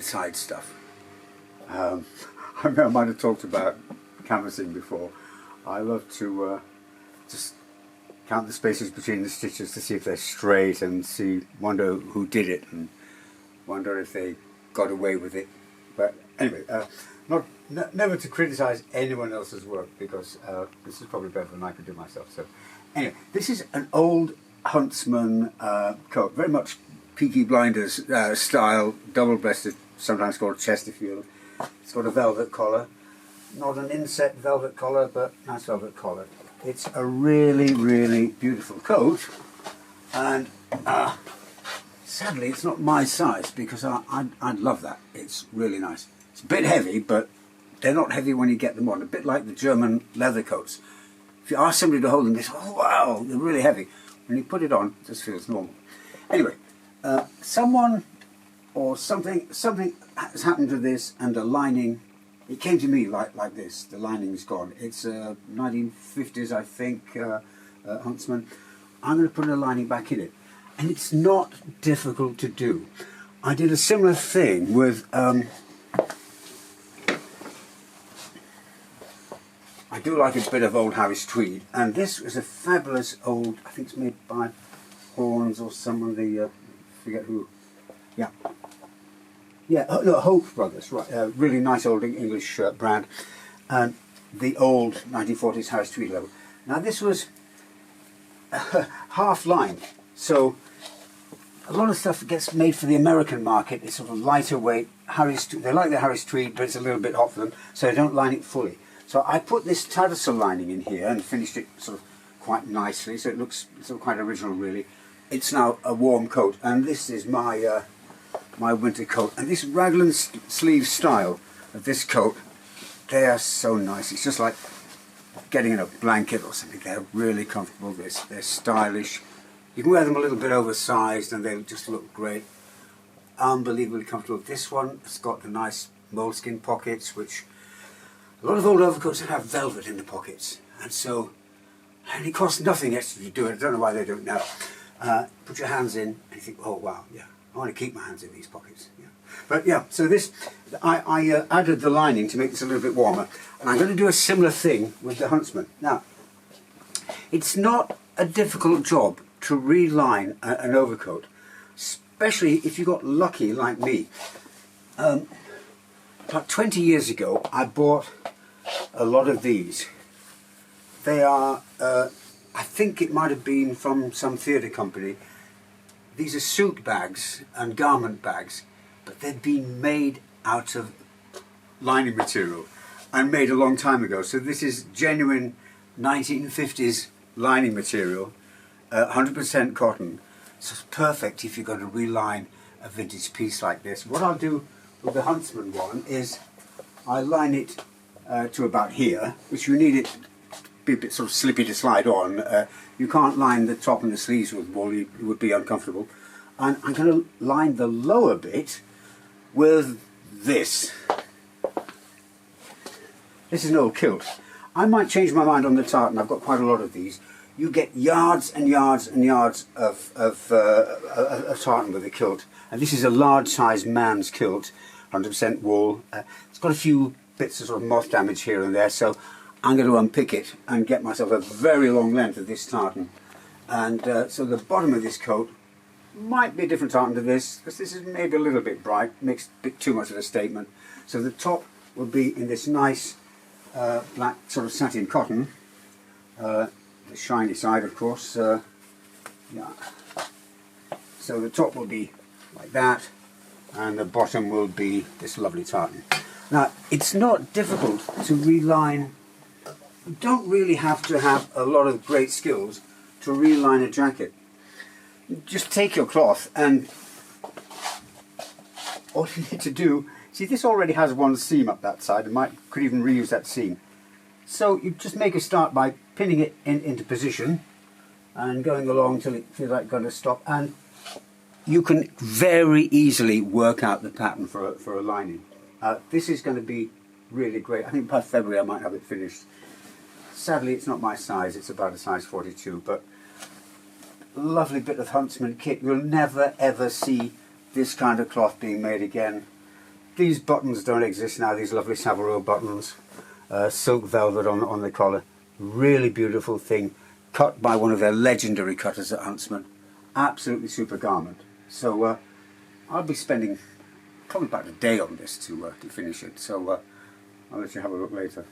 inside stuff. I remember I might have talked about canvassing before. I love to just count the spaces between the stitches to see if they're straight and wonder who did it and wonder if they got away with it. But anyway, never to criticise anyone else's work, because this is probably better than I could do myself. So anyway, this is an old huntsman coat, very much Peaky Blinders style, double-breasted, sometimes called Chesterfield. It's got a velvet collar, not an inset velvet collar, but nice velvet collar. It's a really, really beautiful coat, and sadly it's not my size, because I'd love that. It's really nice. It's a bit heavy, but they're not heavy when you get them on, a bit like the German leather coats. If you ask somebody to hold them, they say, oh wow, they're really heavy. When you put it on, it just feels normal. Anyway, someone or something has happened to this, and the lining, it came to me like this. The lining's gone. It's 1950s, I think, huntsman. I'm going to put a lining back in it, and it's not difficult to do. I did a similar thing with I do like a bit of old Harris tweed, and this was a fabulous old, I think it's made by Horns or someone, forget who, no, Hope Brothers, right, really nice old English brand, and the old 1940s Harris tweed level. Now this was half lined, so a lot of stuff that gets made for the American market is sort of lighter weight, they like the Harris tweed, but it's a little bit hot for them, so they don't line it fully. So I put this Tadassul lining in here and finished it sort of quite nicely, so it looks sort of quite original really. It's now a warm coat, and this is my my winter coat. And this raglan sleeve style of this coat, they are so nice. It's just like getting in a blanket or something. They're really comfortable. They're stylish. You can wear them a little bit oversized and they'll just look great. Unbelievably comfortable. This one has got the nice moleskin pockets, which a lot of old overcoats have velvet in the pockets, and it costs nothing extra to do it. I don't know why they do it now. Put your hands in and you think, oh wow, yeah, I want to keep my hands in these pockets. Yeah. But yeah, so this, I added the lining to make this a little bit warmer, and I'm going to do a similar thing with the huntsman. Now, it's not a difficult job to reline an overcoat, especially if you got lucky like me. About 20 years ago, I bought a lot of these. They are, I think it might have been from some theatre company. These are suit bags and garment bags, but they've been made out of lining material and made a long time ago. So this is genuine 1950s lining material, 100% cotton. So it's perfect if you're going to reline a vintage piece like this. What I'll do with the huntsman one is I line it to about here, which you need it to be a bit sort of slippy to slide on. You can't line the top and the sleeves with wool, it would be uncomfortable. And I'm going to line the lower bit with this. This is an old kilt. I might change my mind on the tartan. I've got quite a lot of these. You get yards and yards and yards of tartan with a kilt. And this is a large size man's kilt, 100% wool. It's got a few bits of sort of moth damage here and there, so I'm going to unpick it and get myself a very long length of this tartan. And so the bottom of this coat might be a different tartan to this, because this is maybe a little bit bright, makes a bit too much of a statement. So the top will be in this nice black sort of satin cotton, the shiny side of course. Yeah. So the top will be like that, and the bottom will be this lovely tartan. Now, it's not difficult to reline. You don't really have to have a lot of great skills to reline a jacket. Just take your cloth, and all you need to do, see, this already has one seam up that side, and could even reuse that seam. So you just make a start by pinning it into position and going along till it feels like it's going to stop, and you can very easily work out the pattern for a lining. This is going to be really great. I think by February I might have it finished. Sadly, it's not my size, it's about a size 42, but lovely bit of huntsman kit. You'll never ever see this kind of cloth being made again. These buttons don't exist now, these lovely Savile Row buttons. Silk velvet on the collar. Really beautiful thing. Cut by one of their legendary cutters at Huntsman. Absolutely super garment. So I'll be spending probably about a day on this to finish it. So I'll let you have a look later.